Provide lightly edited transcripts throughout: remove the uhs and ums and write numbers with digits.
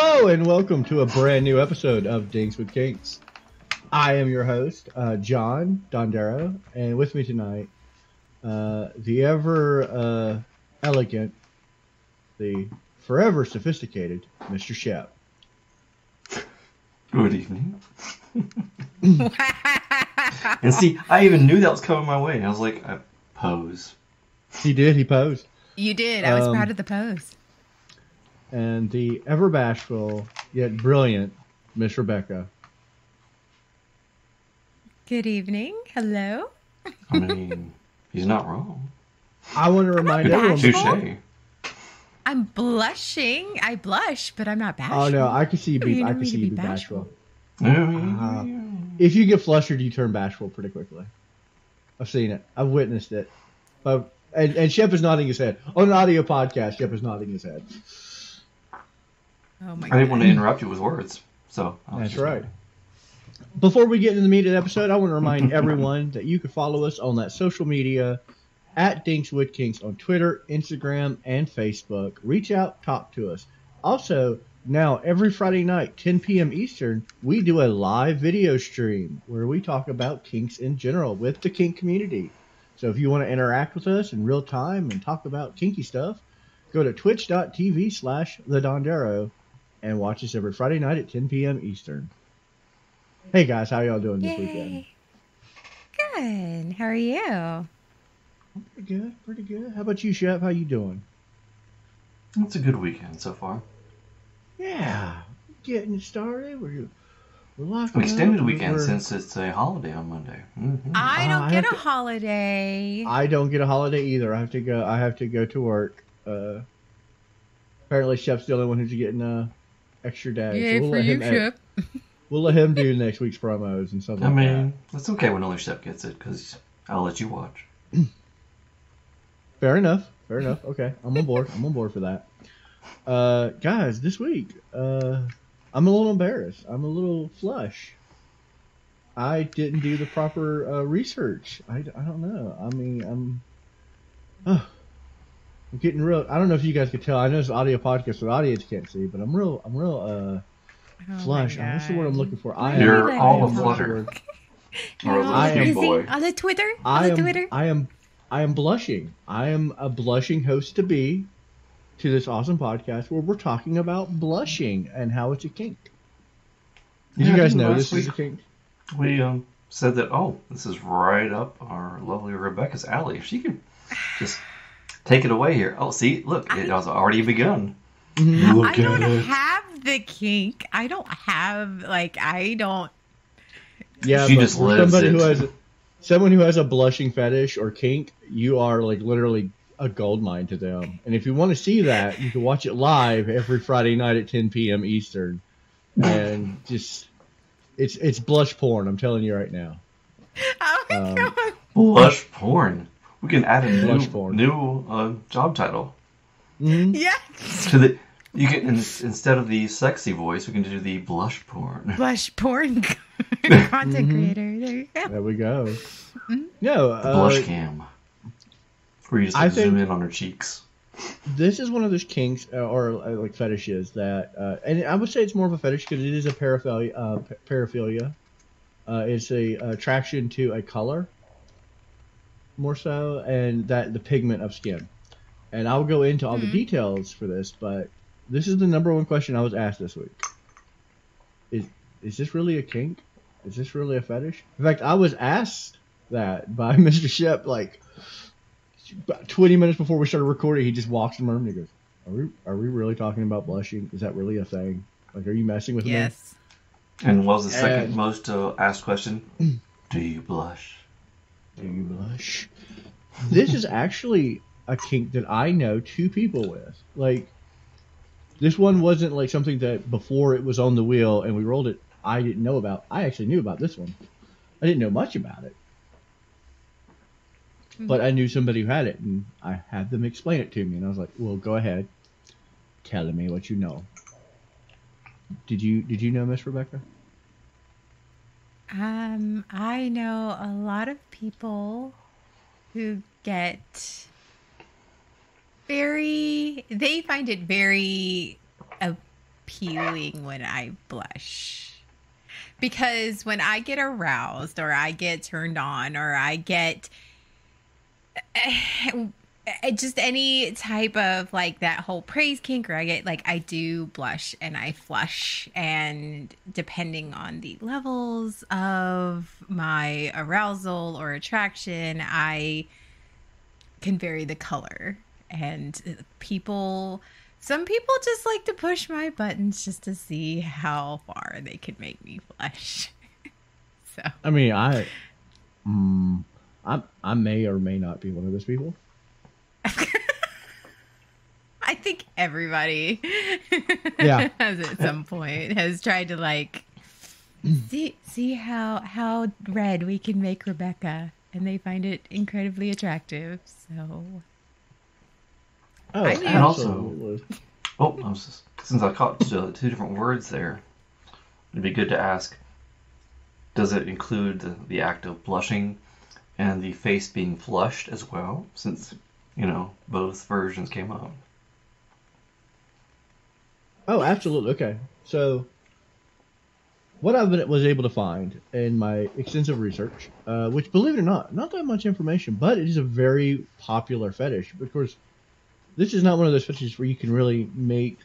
Hello and welcome to a brand new episode of Dinks with Kinks. I am your host, John Dondero, and with me tonight, the ever elegant, the forever sophisticated Mr. Shep. Good evening. And see, I even knew that was coming my way. I was like, I pose. He did, he posed. You did. I was proud of the pose. And the ever bashful, yet brilliant Miss Rebecca. Good evening. Hello. I mean, he's not wrong. I want to remind everyone. Touche. I'm blushing. I blush, but I'm not bashful. Oh no, I can see you be. I can see you be bashful. If you get flustered, you turn bashful pretty quickly. I've seen it. I've witnessed it. And Shep is nodding his head on an audio podcast. Shep is nodding his head. Oh my I didn't want to interrupt you with words, so that's right. Before we get into the meat of the episode, I want to remind everyone that you can follow us on that social media at Dinks with Kinks on Twitter, Instagram, and Facebook. Reach out, talk to us. Also, now every Friday night, 10 p.m. Eastern, we do a live video stream where we talk about kinks in general with the kink community. So if you want to interact with us in real time and talk about kinky stuff, go to twitch.tv/thedondero and watch us every Friday night at 10 p.m. Eastern. Hey guys, how y'all doing this weekend? Good. How are you? I'm pretty good. How about you, Chef? How you doing? It's a good weekend so far. Yeah, getting started. We're locking extended weekend since it's a holiday on Monday. Mm-hmm. I don't get a holiday. I don't get a holiday either. I have to go to work. Apparently, Chef's the only one who's getting extra day. Yeah, so for you, Chef. We'll let him do next week's promos and stuff like that. I mean, it's okay when only Chef gets it, because I'll let you watch. Fair enough. Okay, I'm on board. I'm on board for that. Guys, this week, I'm a little embarrassed. I'm a little flush. I didn't do the proper research. I don't know. I mean, I'm getting real. I don't know if you guys could tell. I know it's an audio podcast, so the audience can't see, but I'm real flush. What's the word I'm looking for? You're all aflutter. I am boy. On the Twitter. I am blushing. I am a blushing host to be to this awesome podcast where we're talking about blushing and how it's a kink. Did you guys know this is a kink? We said that, this is right up our lovely Rebecca's alley. If she could just take it away here. Oh, see, look, it has already begun. I don't have the kink. I don't have, Yeah, she just lives someone who has a blushing fetish or kink, you are literally a gold mine to them. And if you want to see that, you can watch it live every Friday night at 10 p.m. Eastern. And just, it's blush porn, I'm telling you right now. Oh my God. Blush porn. We can add a new job title. Mm-hmm. Yeah. You can instead of the sexy voice, we can do the blush porn. Blush porn content creator. There you go. There we go. Mm-hmm. No, blush cam. Where you just zoom in on her cheeks. This is one of those kinks or fetishes that, and I would say it's more of a fetish because it is a paraphilia. It's a attraction to a color, more so, and that the pigment of skin. And I'll go into all the details for this, but this is the number one question I was asked this week. Is this really a kink? Is this really a fetish? In fact, I was asked that by Mr. Shep, 20 minutes before we started recording. He just walks in the room and he goes, are we really talking about blushing? Is that really a thing? Are you messing with me? Yes. And what was the second most asked question? Do you blush? Do you blush? This is actually a kink that I know two people with. This one wasn't something that before it was on the wheel and we rolled it, I didn't know about. I actually knew about this one. I didn't know much about it. But I knew somebody who had it, and I had them explain it to me, and I was like, well, go ahead. Tell me what you know. Did you know, Miss Rebecca? I know a lot of people who get they find it very appealing when I blush. Because when I get aroused or I get turned on or I get just any type of like that whole praise kink, or I get like, I do blush and I flush, and depending on the levels of my arousal or attraction, I can vary the color. And some people just like to push my buttons just to see how far they can make me blush. So I mean, I may or may not be one of those people. I think everybody Yeah. has at some point has tried to like see how red we can make Rebecca, and they find it incredibly attractive. So Oh, I mean- And also, absolutely. since I caught two different words there, it'd be good to ask, does it include the act of blushing and the face being flushed as well? Since, both versions came up. Oh, absolutely. Okay. So, what was able to find in my extensive research, which, believe it or not that much information, but it is a very popular fetish. Of course, this is not one of those fetishes where you can really make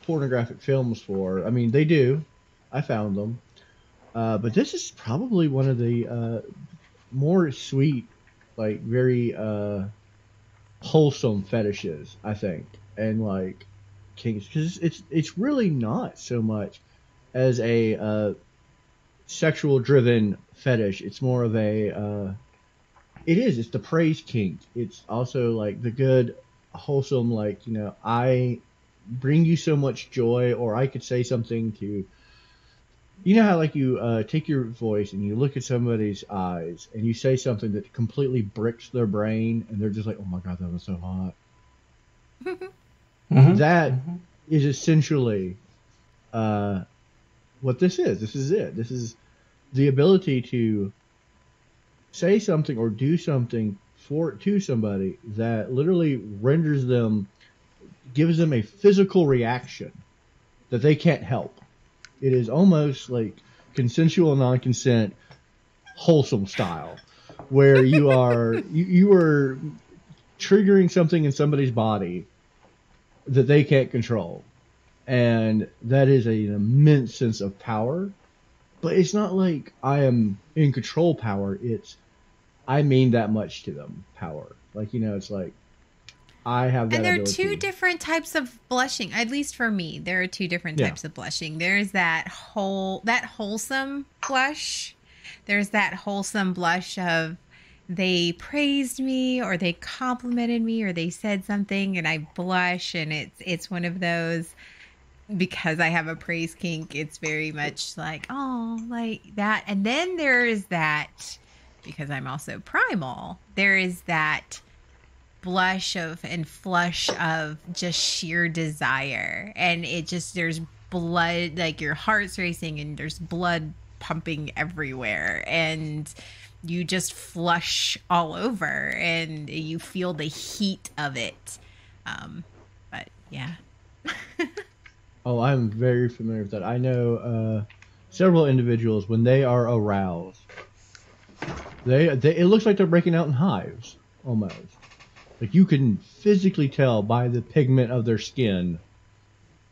pornographic films for. I mean, they do. I found them. But this is probably one of the more sweet, like very wholesome fetishes, I think. And like kinks, because it's really not so much as a sexual driven fetish. It's more of a it's the praise kink. It's also like the good wholesome, like, I bring you so much joy, or I could say something to, how like you take your voice and you look at somebody's eyes and you say something that completely bricks their brain, and they're just like, oh my god, that was so hot. Mm-hmm. That is essentially what this is. This is it. This is the ability to say something or do something to somebody that literally gives them a physical reaction that they can't help. It is almost like consensual non-consent, wholesome style, where you are triggering something in somebody's body that they can't control, and that is an immense sense of power. But it's not like I am in control power. It's I mean that much to them power. Like, it's like I have that And there are ability. two different types of blushing. At least for me, there are two different types of blushing. There's that wholesome blush. There's that wholesome blush of they praised me or they complimented me or they said something and I blush, and it's one of those, because I have a praise kink, it's very much like, oh, like that. And then there is that, because I'm also primal, there is that blush of and flush of just sheer desire, and there's blood, like your heart's racing and there's blood pumping everywhere, and you just flush all over and you feel the heat of it. But yeah. Oh, I'm very familiar with that. I know several individuals, when they are aroused, it looks like they're breaking out in hives almost. Like you can physically tell by the pigment of their skin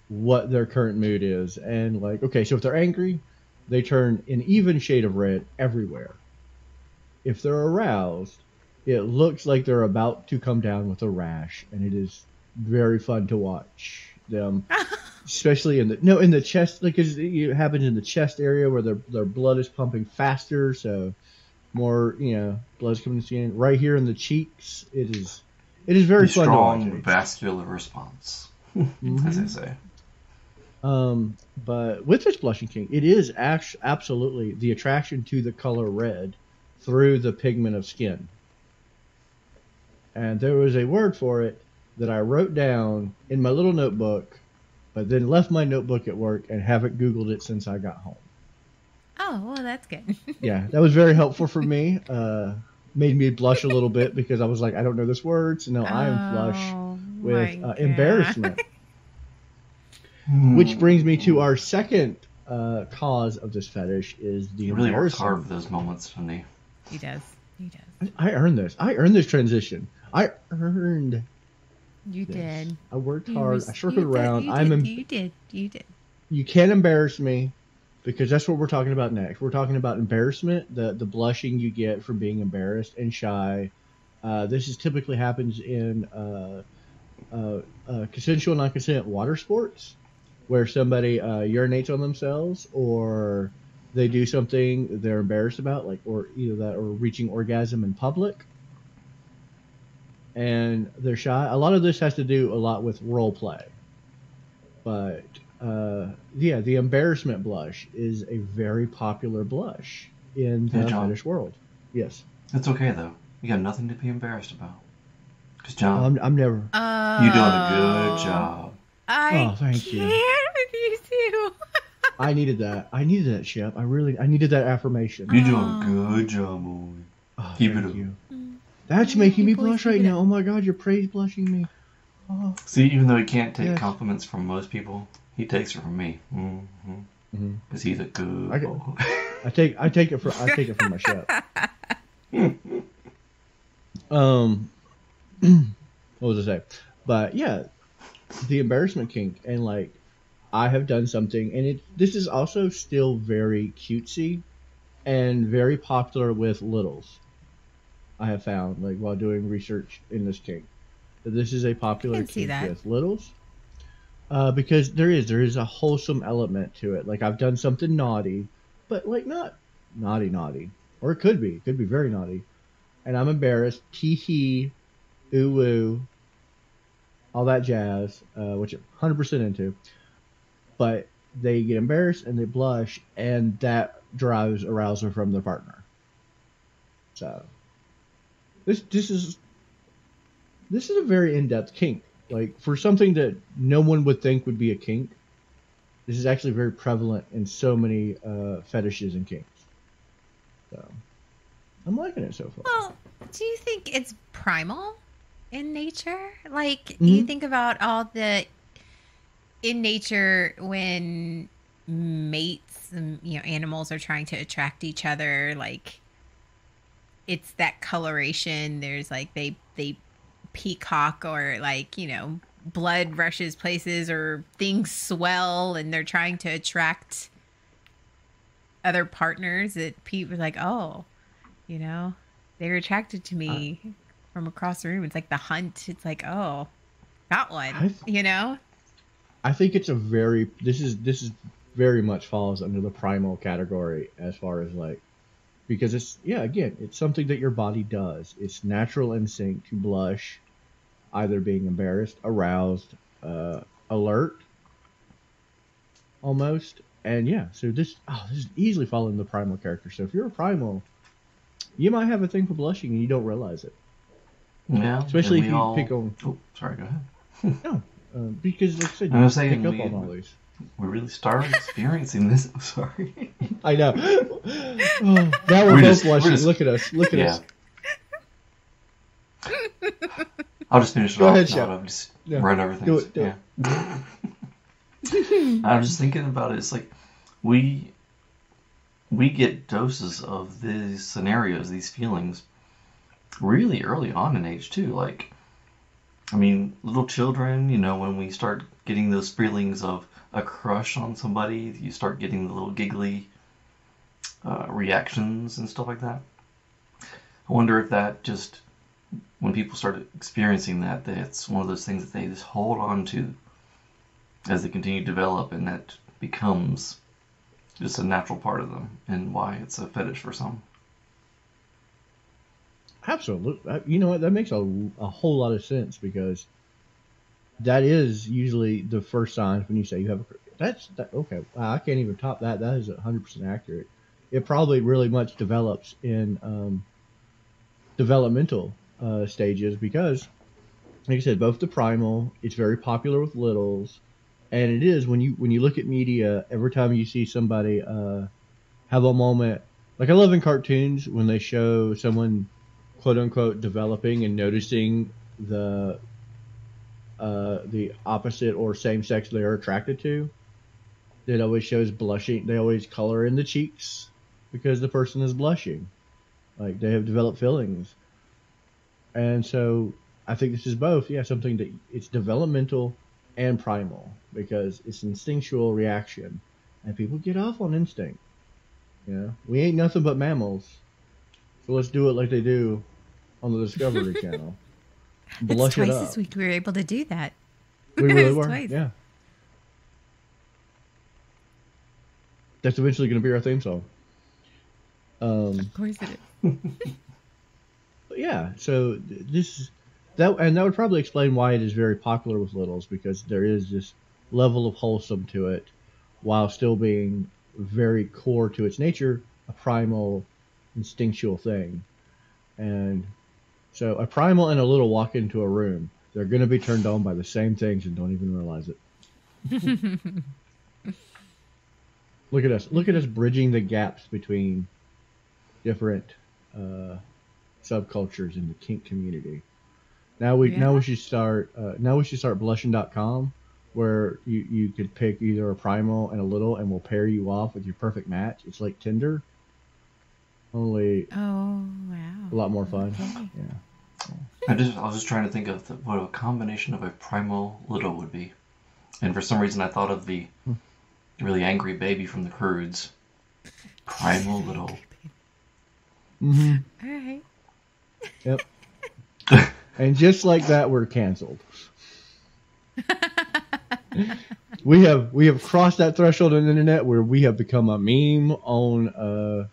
what their current mood is. And like, okay, so if they're angry, they turn an even shade of red everywhere. If they're aroused, it looks like they're about to come down with a rash, and it is very fun to watch them, especially in the chest, because it happens in the chest area where their blood is pumping faster, so more blood's coming to the skin. Right here in the cheeks, it is very fun to watch. Strong vascular response, as I say. But with this blushing kink, it is absolutely the attraction to the color red through the pigment of skin. And there was a word for it that I wrote down in my little notebook, but then left my notebook at work and haven't Googled it since I got home. Oh, well, that's good. Yeah, that was very helpful for me. Made me blush a little bit because I was like, I don't know this word, so now I am flush with embarrassment. Which brings me to our second cause of this fetish is the He really works embarrassment. hard for those moments, doesn't he? He does. I earned this. I earned this transition. I earned. You this. did. I worked hard. I circled around. You did. You can't embarrass me, because that's what we're talking about next. We're talking about embarrassment, the blushing you get from being embarrassed and shy. This is typically happens in consensual, non-consent water sports, where somebody urinates on themselves, or they do something they're embarrassed about, like or either that or reaching orgasm in public, and they're shy. A lot of this has to do a lot with role play, but yeah, the embarrassment blush is a very popular blush in the fetish world. Yes, it's okay though. You got nothing to be embarrassed about. Because John, I'm never. You're doing a good job. Thank you. With you too. I needed that. I needed that, Shep. I needed that affirmation. You're doing a good job, boy. Keep it up. You. That's making me blush right now. Oh my God, you're praise blushing me. Oh. See, even though he can't take compliments from most people, he takes it from me. Because he's a good boy. I take it from my Shep. What was I say? But yeah, the embarrassment kink, and like I have done something, and this is also still very cutesy and very popular with littles. I have found, like while doing research in this kink, that this is a popular kink with littles. Because there is a wholesome element to it. Like I've done something naughty, but like not naughty, or it could be very naughty, and I'm embarrassed. Tee hee, ooh woo, all that jazz, which I'm 100% into. But they get embarrassed and they blush, and that drives arousal from their partner. So this is a very in-depth kink. Like for something that no one would think would be a kink, this is actually very prevalent in so many fetishes and kinks. So I'm liking it so far. Well, do you think it's primal in nature? Like you think about all the in nature when mates and animals are trying to attract each other, like it's that coloration. There's like they peacock, or like blood rushes places, or things swell and they're trying to attract other partners. That people are like, oh, they're attracted to me from across the room. It's like the hunt. It's like, oh, got one. I think it's this is very much falls under the primal category as far as like, because it's something that your body does. It's natural instinct to blush, either being embarrassed, aroused, alert, almost. And so this is easily following the primal character. So if you're a primal, you might have a thing for blushing and you don't realize it. Yeah, especially if you pick on. Oh, sorry, go ahead. No. Because like I said, you pick up on all these. We really started experiencing this. I'm sorry. I know. Oh, now we're both blushing. Look at us. Look at us. I'll just finish it Go off. ahead, Shep. I'll just run over things. Do it. I'm just thinking about it. It's like we get doses of these scenarios, these feelings, really early on in age too. Like, I mean, little children, when we start getting those feelings of a crush on somebody, you start getting the little giggly reactions and stuff like that. I wonder if that just, when people start experiencing that it's one of those things that they just hold on to as they continue to develop, and that becomes just a natural part of them, and why it's a fetish for some. Absolutely. You know what? That makes a whole lot of sense, because that is usually the first signs when you say you have okay. Wow, I can't even top that. That is 100% accurate. It probably really much develops in developmental stages, because, like I said, both the primal, it's very popular with littles, and it is when you look at media, every time you see somebody have a moment, like I love in cartoons when they show someone, quote unquote, developing and noticing the the opposite or same sex they are attracted to. It always shows blushing. They always color in the cheeks because the person is blushing. Like they have developed feelings. And so I think this is both. Yeah, something that it's developmental and primal because it's instinctual reaction. And people get off on instinct. You know, we ain't nothing but mammals. So let's do it like they do on the Discovery Channel. Blush it's it twice up. this week we were able to do that. We really were. Twice. Yeah. That's eventually going to be our theme song. Of course it is. But yeah, so that would probably explain why it is very popular with littles because there is this level of wholesome to it, while still being very core to its nature, a primal, instinctual thing. And so a primal and a little walk into a room, they're going to be turned on by the same things and don't even realize it. Look at us! Look at us bridging the gaps between different subcultures in the kink community. Now we should start blushing.com, where you could pick either a primal and a little, and we'll pair you off with your perfect match. It's like Tinder, only a lot more fun. Okay. Yeah. I was just trying to think of what a combination of a primal little would be, and for some reason I thought of the really angry baby from the Croods. Primal little. Mm-hmm. All right. Yep. And just like that, we're canceled. We have crossed that threshold on the internet where we have become a meme on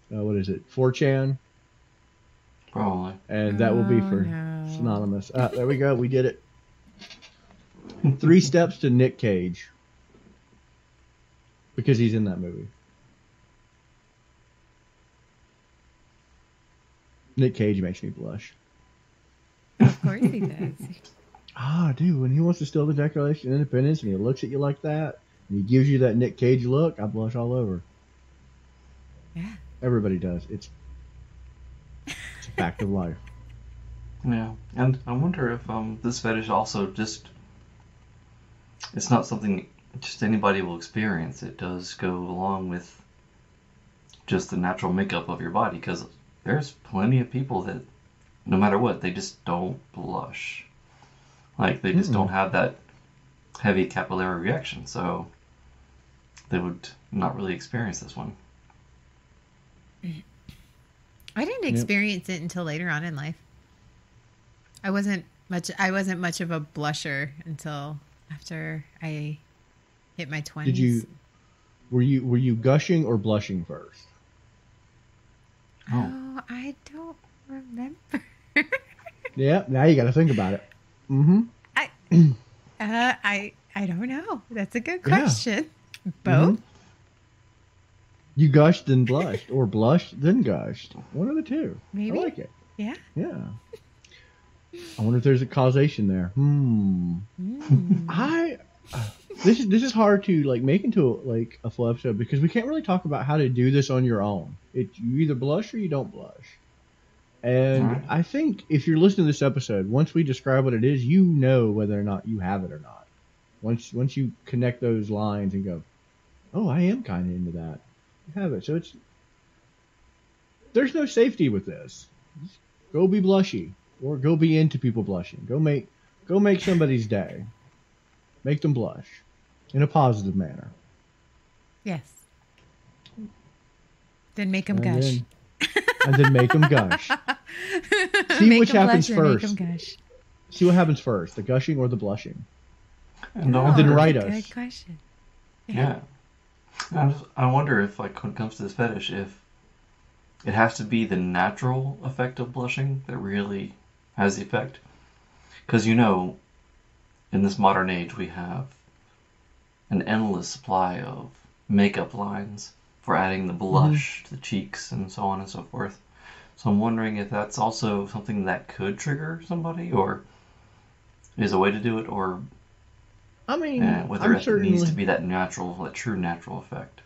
what is it, 4chan? Probably. And that will be for synonymous. There we go. We did it. 3 steps to Nick Cage. Because he's in that movie. Nick Cage makes me blush. Of course he does. Dude, when he wants to steal the Declaration of Independence and he looks at you like that, and he gives you that Nick Cage look, I blush all over. Yeah. Everybody does. It's a fact of life. Yeah, and I wonder if this fetish also just, it's not something just anybody will experience. It does go along with just the natural makeup of your body, because there's plenty of people that, no matter what, they just don't blush. Like, they just don't have that heavy capillary reaction, so they would not really experience this one. I didn't experience it until later on in life. I wasn't much of a blusher until after I hit my 20s. Were you gushing or blushing first? Oh, I don't remember. Yeah, now you got to think about it. Mm-hmm. I don't know. That's a good question. Yeah. Both? Mm-hmm. You gushed then blushed, or blushed then gushed. One of the two. Maybe. I like it. Yeah. Yeah. I wonder if there's a causation there. This is hard to like make into a full episode because we can't really talk about how to do this on your own. You either blush or you don't blush. And I think if you're listening to this episode, once we describe what it is, you know whether or not you have it or not. Once you connect those lines and go, oh, I am kind of into that. You have it. So there's no safety with this. Just go be blushy, or go be into people blushing. Go make somebody's day. Make them blush in a positive manner. Yes. Then make them gush. And then make them gush. See which happens first. Make them gush. See what happens first, the gushing or the blushing. And then write us. Good question. Yeah. I wonder if, like, when it comes to this fetish, if it has to be the natural effect of blushing that really has the effect. Because, in this modern age, we have an endless supply of makeup lines for adding the blush to the cheeks and so on and so forth. So I'm wondering if that's also something that could trigger somebody, or is a way to do it, or whether it needs to be that true natural effect.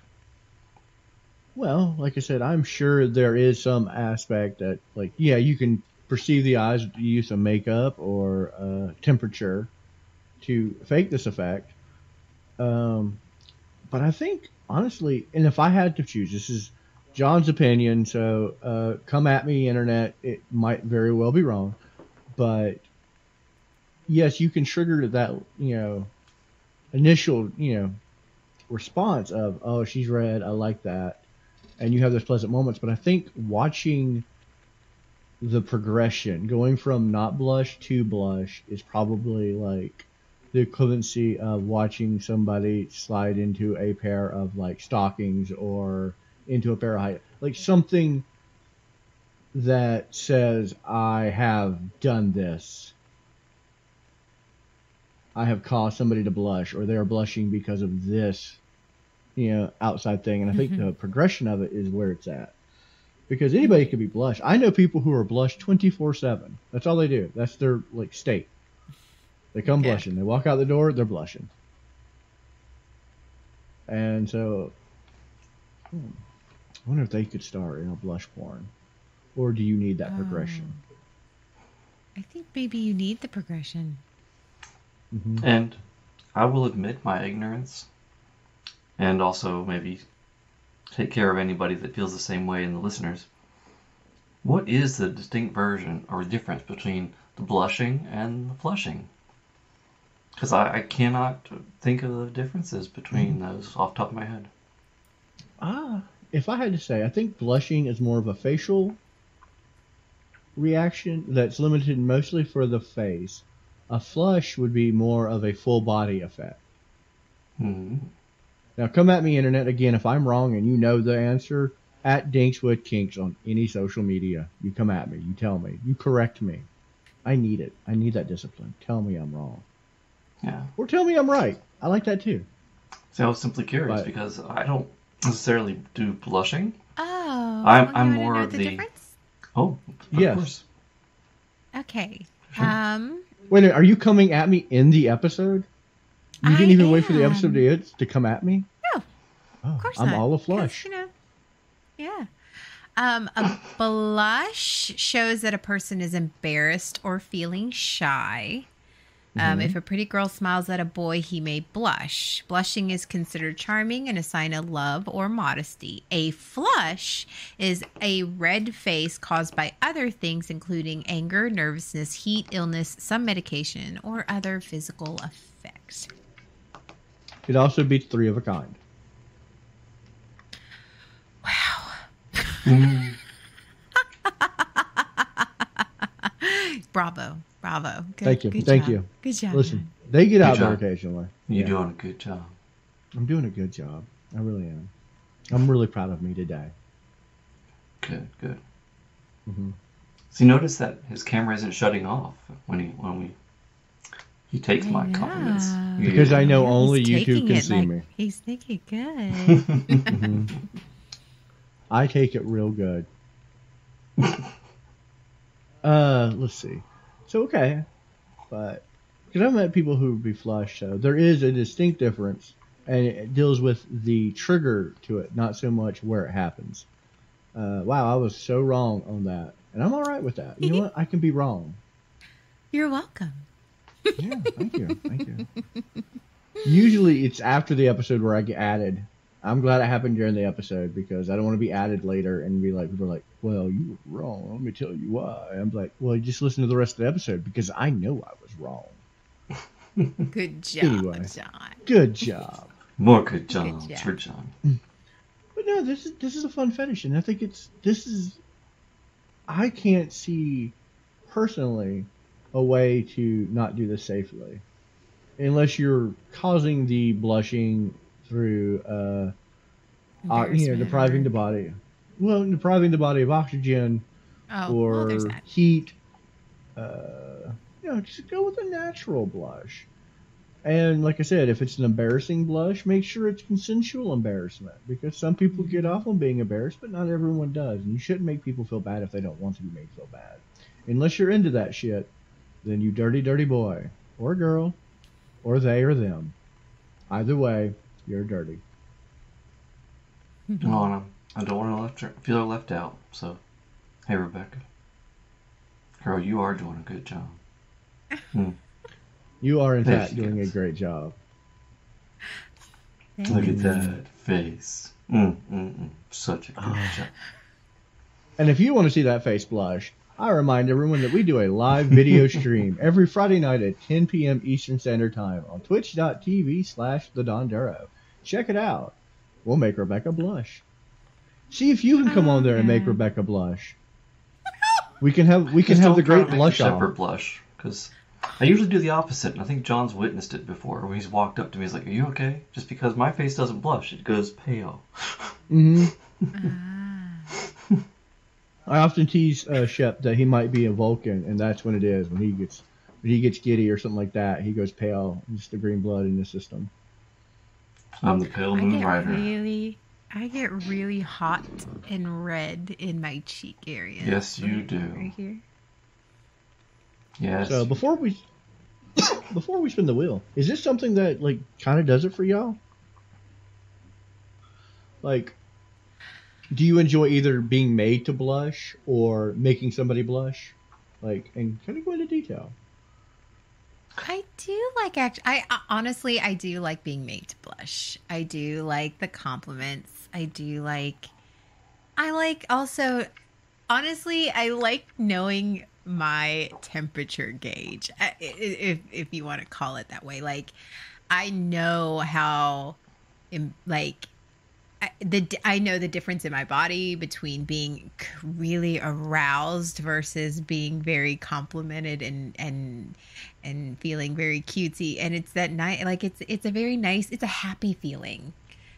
Well, like I said, I'm sure there is some aspect that, you can perceive the eyes use of makeup or temperature to fake this effect. But I think, honestly, and if I had to choose, this is John's opinion, so come at me, internet. It might very well be wrong. But, yes, you can trigger that, initial, response of, oh, she's red, I like that. And you have those pleasant moments. But I think watching the progression, going from not blush to blush, is probably like the equivalency of watching somebody slide into a pair of like stockings or into a pair of like something that says, I have done this. I have caused somebody to blush, or they are blushing because of this, outside thing. And I think the progression of it is where it's at. Because anybody could be blushed. I know people who are blushed 24/7. That's all they do. That's their like state. They come blushing. They walk out the door, they're blushing. And so, I wonder if they could star in a blush porn. Or do you need that progression? I think maybe you need the progression. Mm-hmm. And I will admit my ignorance. And also maybe take care of anybody that feels the same way in the listeners. What is the distinct version or difference between the blushing and the flushing? Because I cannot think of the differences between those off the top of my head. If I had to say, I think blushing is more of a facial reaction that's limited mostly for the face. A flush would be more of a full body effect. Mm-hmm. Now, come at me, internet, again, if I'm wrong and you know the answer, at Dinks with Kinks on any social media. You come at me. You tell me. You correct me. I need it. I need that discipline. Tell me I'm wrong. Yeah. Or tell me I'm right. I like that too. See, I was simply curious because I don't necessarily do blushing. Oh. I'm more of the... difference? Oh, of yes. course. Okay. Wait, are you coming at me in the episode? You didn't even wait for the episode to come at me? No. Oh, of course I'm not. all a flush. Yeah. A blush shows that a person is embarrassed or feeling shy. If a pretty girl smiles at a boy, he may blush. Blushing is considered charming and a sign of love or modesty. A flush is a red face caused by other things, including anger, nervousness, heat, illness, some medication, or other physical effects. It also beats 3 of a kind. Wow. Bravo. Good, Thank you. Good job. Listen, they get out there occasionally. You're doing a good job. I'm doing a good job. I really am. I'm really proud of me today. Good. Mm-hmm. See, notice that his camera isn't shutting off when he takes my compliments. Because I know only you two can see me. He's thinking good. Mm-hmm. I take it real good. Let's see. So, okay. But, because I've met people who would be flush, so there is a distinct difference, and it deals with the trigger to it, not so much where it happens. Wow, I was so wrong on that. And I'm alright with that. You know what? I can be wrong. You're welcome. Yeah, thank you. Usually it's after the episode where I get added. I'm glad it happened during the episode because I don't want to be added later and be like, people are like, well, you were wrong. Let me tell you why. I'm like, well, just listen to the rest of the episode because I know I was wrong. Good job, anyway, John. Good job. More good jobs for John. But no, this is a fun fetish, and I think I can't see personally a way to not do this safely, unless you're causing the blushing through, depriving the body. Well, depriving the body of oxygen or heat. Just go with a natural blush. And like I said, if it's an embarrassing blush, make sure it's consensual embarrassment. Because some people get off on being embarrassed, but not everyone does. And you shouldn't make people feel bad if they don't want to be made feel bad. Unless you're into that shit, then you dirty, dirty boy. Or girl. Or they or them. Either way, you're dirty. No, I don't want to feel left out. So, hey, Rebecca. Girl, you are doing a good job. Mm. You are, in There fact, she doing a goes. great job. Look at that face. Such a good job. And if you want to see that face blush, I remind everyone that we do a live video stream every Friday night at 10 p.m. Eastern Standard Time on twitch.tv/thedondero. Check it out. We'll make Rebecca blush. See if you can come on there and make Rebecca blush. We can have the great blush separate off. blush, because I usually do the opposite, and I think John's witnessed it before. When he's walked up to me, he's like, "Are you okay?" Just because my face doesn't blush, it goes pale. I often tease Shep that he might be a Vulcan, and that's when it is. When he gets giddy or something like that, he goes pale. Just the green blood in the system. I'm the pale moon rider. I get really hot and red in my cheek area. Yes, you do. Right here. Yes. So before we spin the wheel, is this something that like kind of does it for y'all? Like, do you enjoy either being made to blush or making somebody blush? Like, and kind of go into detail. I do like honestly, I do like being made to blush. I do like the compliments. I like also, honestly, I like knowing my temperature gauge, if you want to call it that way. Like, I know how, like, I know the difference in my body between being really aroused versus being very complimented and feeling very cutesy. And it's that night, like it's a very nice, it's a happy feeling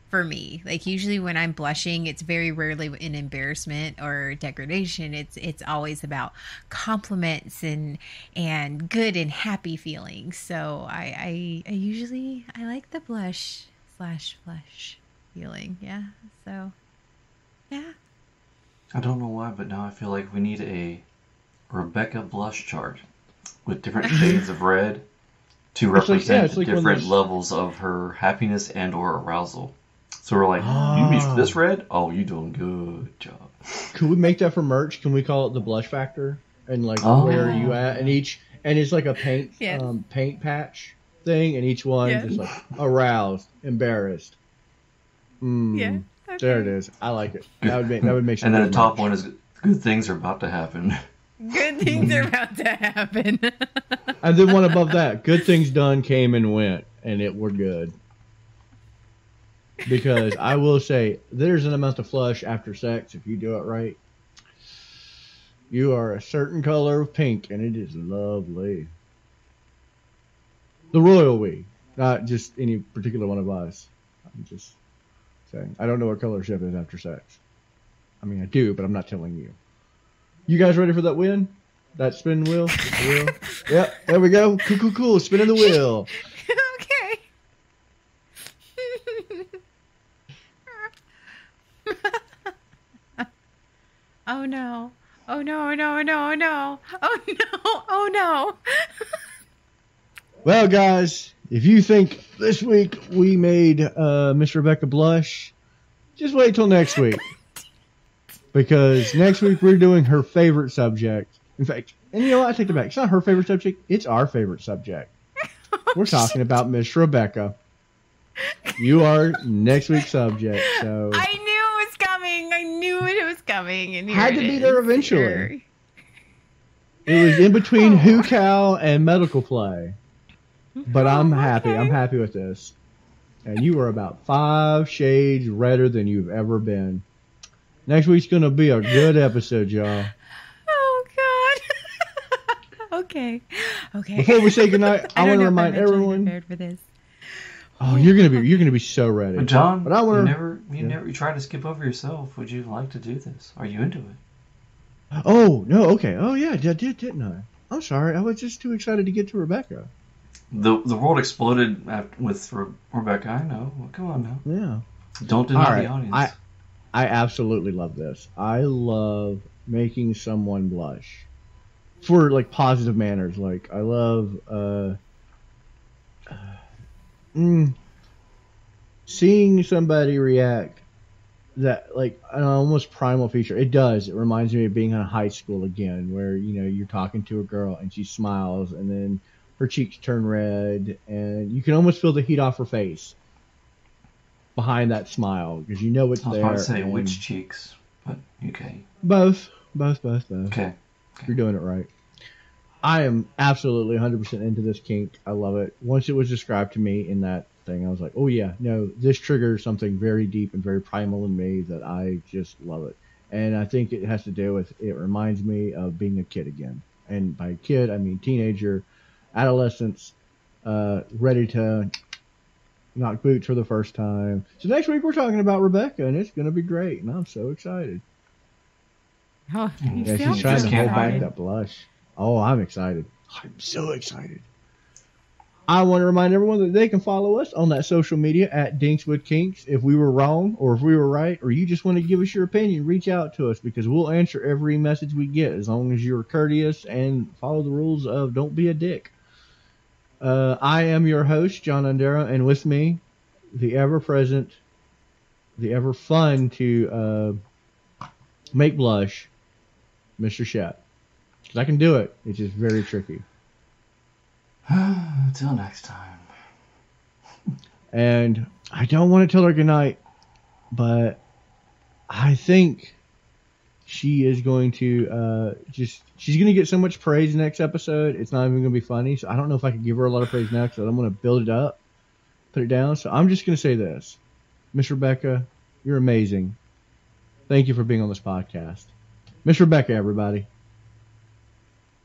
for me. Like, usually when I'm blushing, it's very rarely in embarrassment or degradation. It's always about compliments and good and happy feelings. So I usually like the blush / blush feeling. Yeah. So, yeah. I don't know why, but now I feel like we need a Rebecca blush chart with different shades of red to represent different levels of her happiness and or arousal. So we're like, you reach this red? Oh, you doing good job. Could we make that for merch? Can we call it the blush factor? And like, where are you at? And it's like a paint patch thing, and each one is like aroused, embarrassed. Yeah. Okay. There it is. I like it. That would make sense. And then the top one is good things are about to happen. Good things are about to happen. And then one above that, good things done came and went, and it were good. Because I will say, there's an amount of flush after sex if you do it right. You are a certain color of pink, and it is lovely. The royal we, not just any particular one of us. I'm just saying. I don't know what color Shep is after sex. I mean, I do, but I'm not telling you. You guys ready for that win? That spin wheel? Yep, there we go. Cool. Spinning the wheel. Okay. Oh no. Oh no. Well, guys, if you think this week we made Miss Rebecca blush, just wait till next week. Because next week we're doing her favorite subject. In fact, and you know what? I take it back. It's not her favorite subject. It's our favorite subject. We're talking about Miss Rebecca. You are next week's subject. So I knew it was coming. And had to be there eventually. It was in between Who Cow and medical play. But I'm happy. Okay. I'm happy with this. And you are about 5 shades redder than you've ever been. Next week's going to be a good episode, y'all. Oh, God. Okay. Before we say goodnight, I want to remind everyone. Prepared for this. Oh, you're gonna be so ready. But John, but I wanna, you tried to skip over yourself. Would you like to do this? Are you into it? Oh no, okay. Oh yeah, I did, didn't I? I'm sorry, I was just too excited to get to Rebecca. The world exploded with Rebecca. I know. Well, come on now. Yeah. Don't deny the audience. I absolutely love this. I love making someone blush for like positive manners. Like I love seeing somebody react that like an almost primal feature. It does. It reminds me of being in high school again, where you're talking to a girl and she smiles, and then her cheeks turn red, and you can almost feel the heat off her face behind that smile because it's I was there. about to say which cheeks, but okay. Both. Okay. You're doing it right. I am absolutely 100% into this kink. I love it. Once it was described to me in that thing, I was like, oh yeah, no, this triggers something very deep and very primal in me that I just love it. And I think it has to do with, it reminds me of being a kid again. And by kid, I mean teenager, adolescence, ready to knock boots for the first time. So next week we're talking about Rebecca, and it's going to be great. And I'm so excited. Oh, Yeah, she's trying to hold back that blush. Oh, I'm excited. I'm so excited. I want to remind everyone that they can follow us on that social media at Dinks with Kinks. If we were wrong or if we were right, or you just want to give us your opinion, reach out to us because we'll answer every message we get as long as you're courteous and follow the rules of don't be a dick. I am your host, John Undera, and with me, the ever-present, the ever-fun to make blush, Mr. Shat. Because I can do it. It's just very tricky. Until next time. And I don't want to tell her goodnight, but I think she is going to she's going to get so much praise next episode, it's not even going to be funny. So I don't know if I can give her a lot of praise now because I'm going to build it up, put it down. So I'm just going to say this. Miss Rebecca, you're amazing. Thank you for being on this podcast. Miss Rebecca, everybody.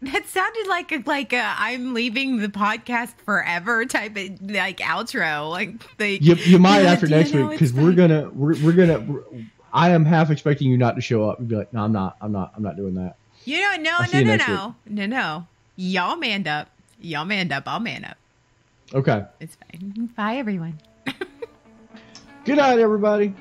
That sounded like a I'm leaving the podcast forever type of like outro. Like you might after next week because we're gonna I am half expecting you not to show up and be like, no, I'm not doing that. No. Y'all manned up. I'll man up. Okay. It's fine. Bye, everyone. Good night, everybody.